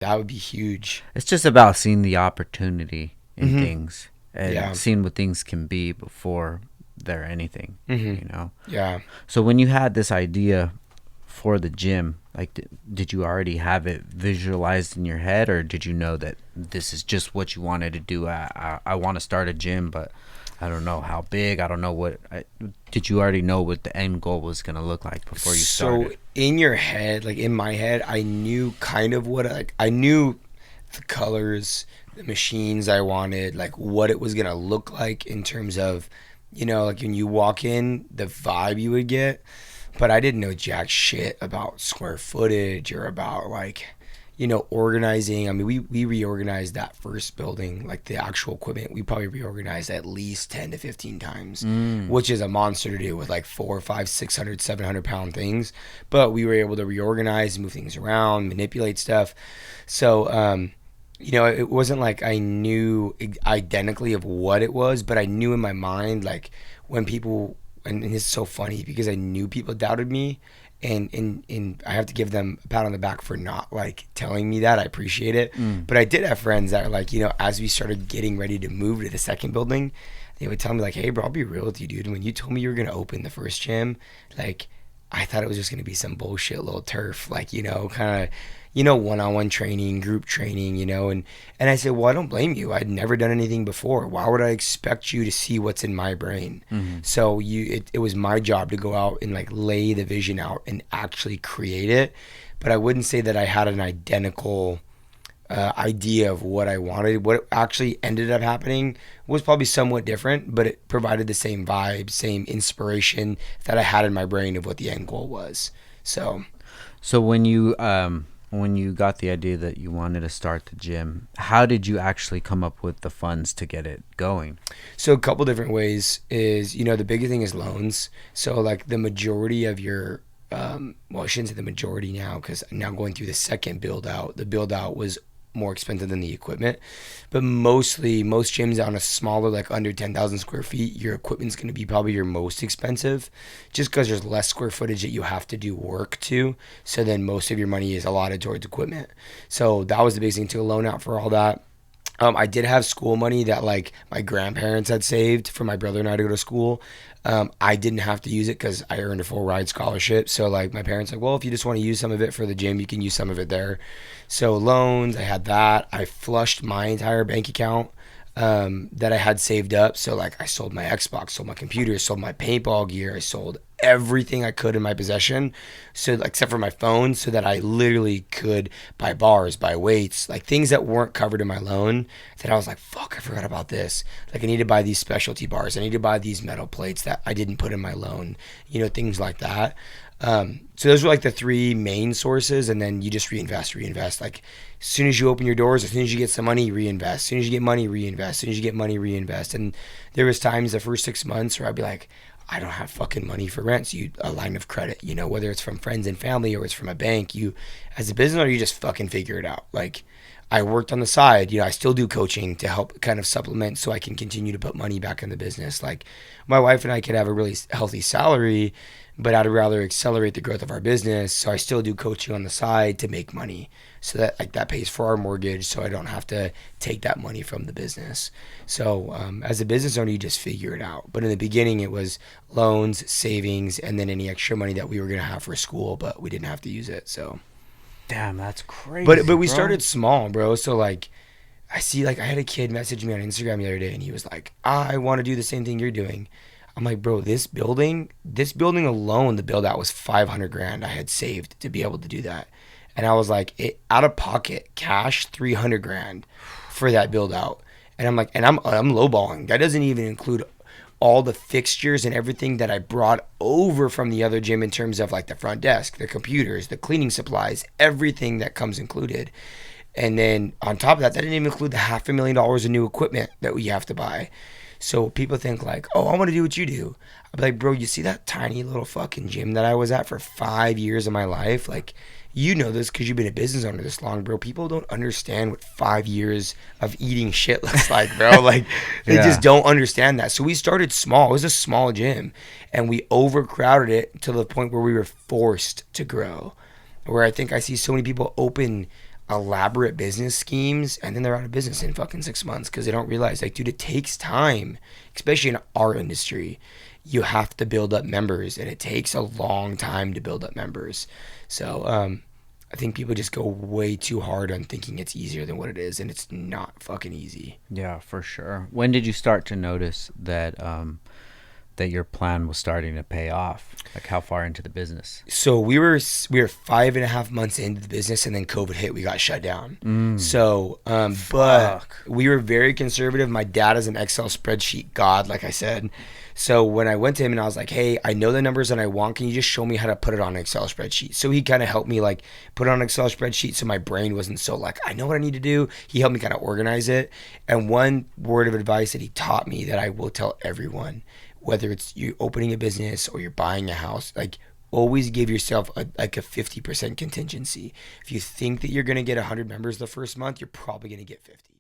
That would be huge. It's just about seeing the opportunity in Hmm. things and Yeah. seeing what things can be before they're anything, Hmm. you know? Yeah. So when you had this idea for the gym, like, did you already have it visualized in your head, or did you know that this is just what you wanted to do? I want to start a gym, but I don't know how big. I don't know did you already know what the end goal was going to look like before you So started? in your head, like in my head, I knew kind of what I knew the colors, the machines I wanted, like what it was gonna look like in terms of, like when you walk in, the vibe you would get. But I didn't know jack shit about square footage or about like, organizing. I mean, we reorganized that first building, like the actual equipment. We probably reorganized at least 10 to 15 times, Mm. which is a monster to do with like 4, 5, 600, 700 pound things. But we were able to reorganize, move things around, manipulate stuff. So, it wasn't like I knew identically of what it was, but I knew in my mind, like when people, and it's so funny because I knew people doubted me, and I have to give them a pat on the back for not like telling me that. I appreciate it, Mm. but I did have friends that are like, as we started getting ready to move to the second building, they would tell me like, "Hey, bro, I'll be real with you, dude. When you told me you were gonna open the first gym, like." I thought it was just gonna be some bullshit little turf, like kind of, one-on-one training, group training, and I said, well, I don't blame you. I'd never done anything before. Why would I expect you to see what's in my brain? Mm. So it was my job to go out and like lay the vision out and actually create it. But I wouldn't say that I had an identical idea of what I wanted. What actually ended up happening was probably somewhat different, but it provided the same vibe, same inspiration that I had in my brain of what the end goal was. So, So when you got the idea that you wanted to start the gym, how did you actually come up with the funds to get it going? so a couple different ways is, the bigger thing is loans. So like the majority of your well, I shouldn't say the majority now because now going through the second build out, the build out was more expensive than the equipment. But mostly, most gyms on a smaller, like under 10,000 square feet, your equipment's going to be probably your most expensive just because there's less square footage that you have to do work to. So then most of your money is allotted towards equipment. So that was the biggest thing to loan out for all that. I did have school money that like my grandparents had saved for my brother and I to go to school. I didn't have to use it because I earned a full ride scholarship. So like my parents like, well, if you just want to use some of it for the gym, you can use some of it there. So loans, I had that. I flushed my entire bank account that I had saved up. So like I sold my Xbox, sold my computer, sold my paintball gear, I sold everything I could in my possession, so except for my phone, so that I literally could buy bars, buy weights, like things that weren't covered in my loan. That I was like, fuck, I forgot about this. Like I need to buy these specialty bars. I need to buy these metal plates that I didn't put in my loan. Things like that. So those were like the three main sources, and then you just reinvest. Like as soon as you open your doors, as soon as you get some money, reinvest. As soon as you get money, reinvest. As soon as you get money, reinvest. And there was times the first 6 months where I'd be like, I don't have fucking money for rent. So a line of credit, whether it's from friends and family or it's from a bank, as a business owner, you just fucking figure it out. Like I worked on the side, I still do coaching to help kind of supplement so I can continue to put money back in the business. Like my wife and I could have a really healthy salary, but I'd rather accelerate the growth of our business. So I still do coaching on the side to make money, so that like that pays for our mortgage, so I don't have to take that money from the business. So as a business owner, you just figure it out. But in the beginning, it was loans, savings, and then any extra money that we were gonna have for school, but we didn't have to use it. So, Damn, that's but crazy, we bro. started small, bro. So like I see, like I had a kid message me on Instagram the other day, and he was like, "I want to do the same thing you're doing." I'm like, bro, this building alone, the build out was 500 grand I had saved to be able to do that. And I was like, out of pocket, cash, 300 grand for that build out. And I'm like, and I'm lowballing. That doesn't even include all the fixtures and everything that I brought over from the other gym in terms of like the front desk, the computers, the cleaning supplies, everything that comes included. And then on top of that, that didn't even include the $500,000 of new equipment that we have to buy. So people think like, oh, I want to do what you do. I'd be like, bro, you see that tiny little fucking gym that I was at for 5 years of my life? Like, you know this because you've been a business owner this long, bro. People don't understand what 5 years of eating shit looks like, bro. Like, they just Yeah. don't understand that. So we started small. It was a small gym, and we overcrowded it to the point where we were forced to grow. Where I think I see so many people open elaborate business schemes, and then they're out of business in fucking 6 months because they don't realize, like, dude, it takes time, especially in our industry. You have to build up members, and it takes a long time to build up members. So I think people just go way too hard on thinking it's easier than what it is, and it's not fucking easy. Yeah, for sure. When did you start to notice that that your plan was starting to pay off? Like, how far into the business? So we were 5.5 months into the business, and then COVID hit. We got shut down. So, but Fuck. we were very conservative. My dad is an Excel spreadsheet god, like I said. So when I went to him and I was like, "Hey, I know the numbers that I want. Can you just show me how to put it on an Excel spreadsheet?" So he kind of helped me like put it on an Excel spreadsheet, so my brain wasn't so like I know what I need to do. He helped me kind of organize it. And one word of advice that he taught me that I will tell everyone, whether it's you opening a business or you're buying a house, like always give yourself like a 50% contingency. If you think that you're going to get 100 members the first month, you're probably going to get 50.